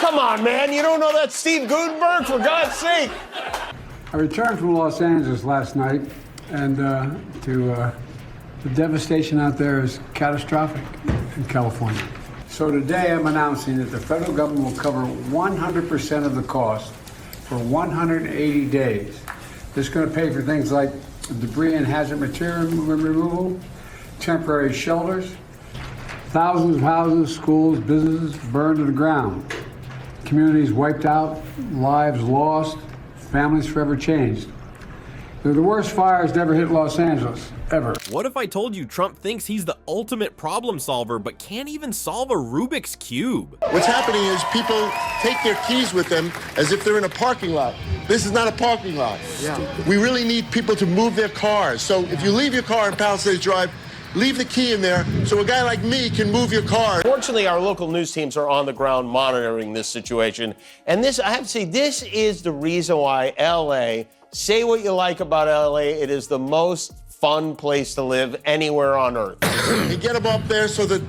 Come on, man. You don't know that Steve Gutenberg, for God's sake. I returned from Los Angeles last night, and the devastation out there is catastrophic in California. So today I'm announcing that the federal government will cover 100% of the cost for 180 days. This is going to pay for things like debris and hazard material removal, temporary shelters, thousands of houses, schools, businesses burned to the ground, communities wiped out, lives lost, families forever changed. They're the worst fires to ever hit Los Angeles, ever. What if I told you Trump thinks he's the ultimate problem solver but can't even solve a Rubik's Cube? What's happening is people take their keys with them as if they're in a parking lot. This is not a parking lot. Yeah. We really need people to move their cars. So if you leave your car in Palisades Drive, leave the key in there so a guy like me can move your car. Fortunately, our local news teams are on the ground monitoring this situation. And this, I have to say, this is the reason why LA, say what you like about LA, it is the most fun place to live anywhere on earth. You get them up there so that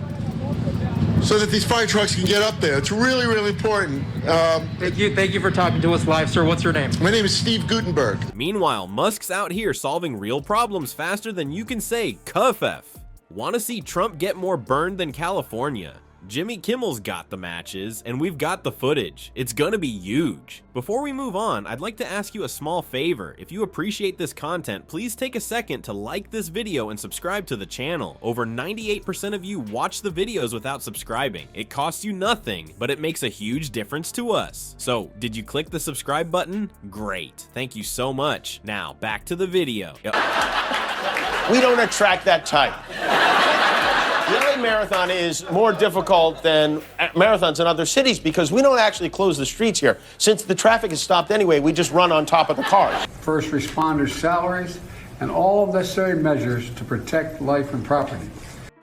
these fire trucks can get up there. It's really, really important. Thank you for talking to us live, sir. What's your name? My name is Steve Gutenberg. Meanwhile, Musk's out here solving real problems faster than you can say covfefe. Want to see Trump get more burned than California? Jimmy Kimmel's got the matches, and we've got the footage. It's gonna be huge. Before we move on, I'd like to ask you a small favor. If you appreciate this content, please take a second to like this video and subscribe to the channel. Over 98% of you watch the videos without subscribing. It costs you nothing, but it makes a huge difference to us. So, did you click the subscribe button? Great. Thank you so much. Now, back to the video. We don't attract that type. The LA Marathon is more difficult than marathons in other cities because we don't actually close the streets here. Since the traffic is stopped anyway, we just run on top of the cars. First responders' salaries, and all necessary measures to protect life and property.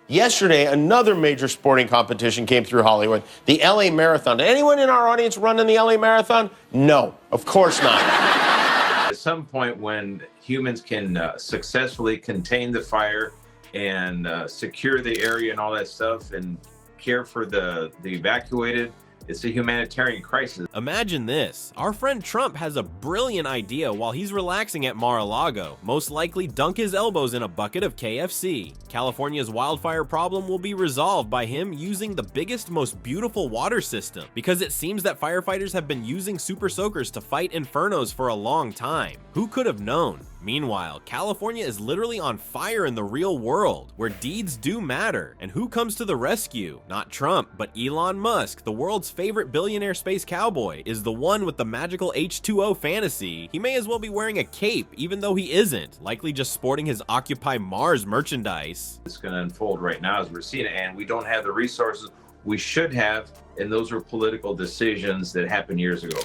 Yesterday, another major sporting competition came through Hollywood, the LA Marathon. Did anyone in our audience run in the LA Marathon? No, of course not. At some point when humans can successfully contain the fire and secure the area and all that stuff and care for the evacuated, it's a humanitarian crisis. Imagine this. Our friend Trump has a brilliant idea while he's relaxing at Mar-a-Lago. Most likely dunk his elbows in a bucket of KFC. California's wildfire problem will be resolved by him using the biggest, most beautiful water system, because it seems that firefighters have been using super soakers to fight infernos for a long time. Who could have known? Meanwhile, California is literally on fire in the real world, where deeds do matter. And who comes to the rescue? Not Trump, but Elon Musk, the world's favorite billionaire space cowboy, is the one with the magical H2O fantasy. He may as well be wearing a cape, even though he isn't, likely just sporting his Occupy Mars merchandise. It's going to unfold right now as we're seeing it, and we don't have the resources we should have, and those were political decisions that happened years ago.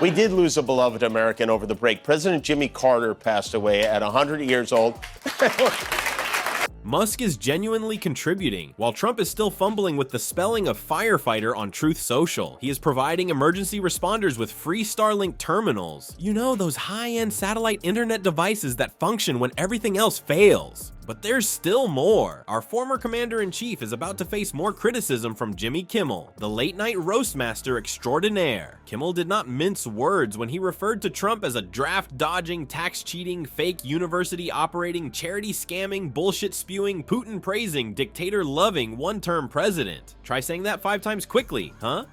We did lose a beloved American over the break. President Jimmy Carter passed away at 100 years old. Musk is genuinely contributing, while Trump is still fumbling with the spelling of firefighter on Truth Social. He is providing emergency responders with free Starlink terminals. You know, those high-end satellite internet devices that function when everything else fails. But there's still more. Our former commander-in-chief is about to face more criticism from Jimmy Kimmel, the late-night roastmaster extraordinaire. Kimmel did not mince words when he referred to Trump as a draft-dodging, tax-cheating, fake university-operating, charity-scamming, bullshit-spewing, Putin-praising, dictator-loving, one-term president. Try saying that 5 times quickly, huh?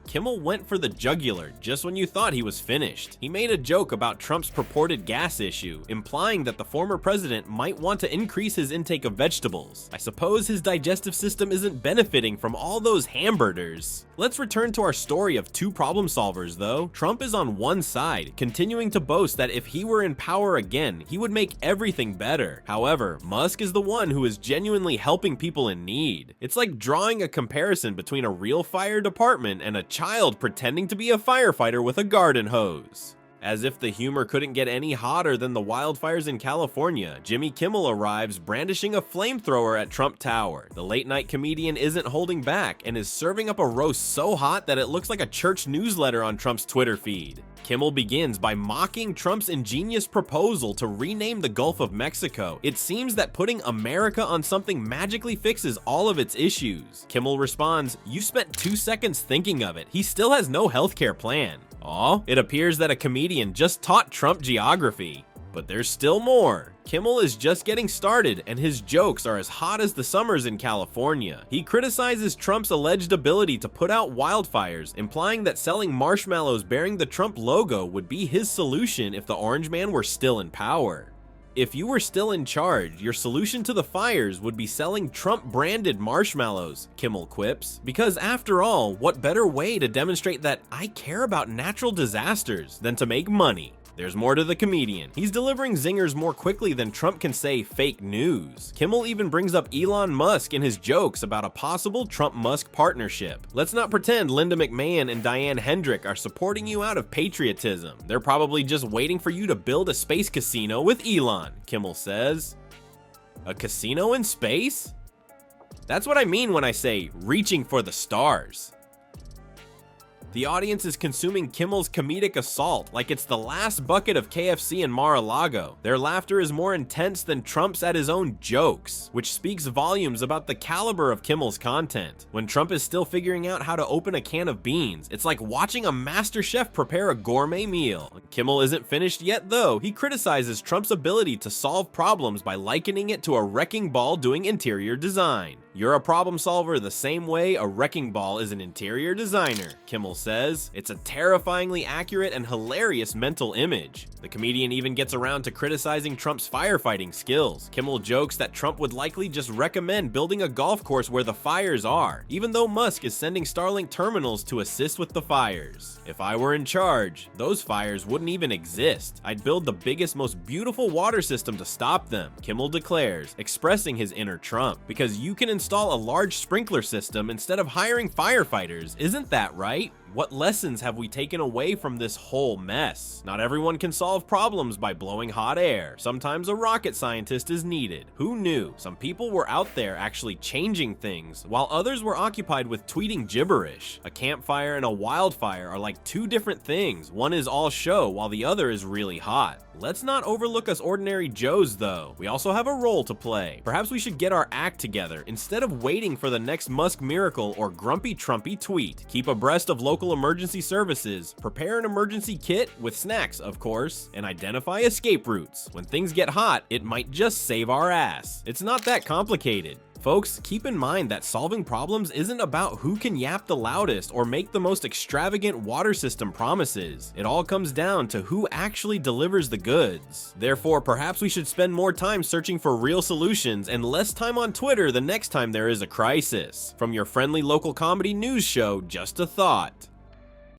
Kimmel went for the jugular just when you thought he was finished. He made a joke about Trump's purported gas issue, implying that the former president might want to increase his intake of vegetables. I suppose his digestive system isn't benefiting from all those hamburgers. Let's return to our story of 2 problem solvers though. Trump is on one side, continuing to boast that if he were in power again, he would make everything better. However, Musk is the one who is genuinely helping people in need. It's like drawing a comparison between a real fire department and a child pretending to be a firefighter with a garden hose. As if the humor couldn't get any hotter than the wildfires in California, Jimmy Kimmel arrives brandishing a flamethrower at Trump Tower. The late-night comedian isn't holding back and is serving up a roast so hot that it looks like a church newsletter on Trump's Twitter feed. Kimmel begins by mocking Trump's ingenious proposal to rename the Gulf of Mexico. It seems that putting America on something magically fixes all of its issues. Kimmel responds, "You spent 2 seconds thinking of it. He still has no healthcare plan." Aw, it appears that a comedian just taught Trump geography. But there's still more. Kimmel is just getting started, and his jokes are as hot as the summers in California. He criticizes Trump's alleged ability to put out wildfires, implying that selling marshmallows bearing the Trump logo would be his solution if the Orange Man were still in power. If you were still in charge, your solution to the fires would be selling Trump-branded marshmallows, Kimmel quips. Because after all, what better way to demonstrate that I care about natural disasters than to make money? There's more to the comedian. He's delivering zingers more quickly than Trump can say fake news. Kimmel even brings up Elon Musk in his jokes about a possible Trump-Musk partnership. Let's not pretend Linda McMahon and Diane Hendrick are supporting you out of patriotism. They're probably just waiting for you to build a space casino with Elon, Kimmel says. A casino in space? That's what I mean when I say reaching for the stars. The audience is consuming Kimmel's comedic assault like it's the last bucket of KFC in Mar-a-Lago. Their laughter is more intense than Trump's at his own jokes, which speaks volumes about the caliber of Kimmel's content. When Trump is still figuring out how to open a can of beans, it's like watching a master chef prepare a gourmet meal. Kimmel isn't finished yet though. He criticizes Trump's ability to solve problems by likening it to a wrecking ball doing interior design. You're a problem solver the same way a wrecking ball is an interior designer, Kimmel says. It's a terrifyingly accurate and hilarious mental image. The comedian even gets around to criticizing Trump's firefighting skills. Kimmel jokes that Trump would likely just recommend building a golf course where the fires are, even though Musk is sending Starlink terminals to assist with the fires. If I were in charge, those fires wouldn't even exist. I'd build the biggest, most beautiful water system to stop them, Kimmel declares, expressing his inner Trump. Because you can install a large sprinkler system instead of hiring firefighters, isn't that right? What lessons have we taken away from this whole mess? Not everyone can solve problems by blowing hot air. Sometimes a rocket scientist is needed. Who knew? Some people were out there actually changing things, while others were occupied with tweeting gibberish. A campfire and a wildfire are like two different things. One is all show, while the other is really hot. Let's not overlook us ordinary Joes though. We also have a role to play. Perhaps we should get our act together instead of waiting for the next Musk miracle or grumpy Trumpy tweet. Keep abreast of local emergency services, prepare an emergency kit with snacks of course, and identify escape routes. When things get hot, it might just save our ass. It's not that complicated. Folks, keep in mind that solving problems isn't about who can yap the loudest or make the most extravagant water system promises. It all comes down to who actually delivers the goods. Therefore, perhaps we should spend more time searching for real solutions and less time on Twitter the next time there is a crisis. From your friendly local comedy news show, just a thought.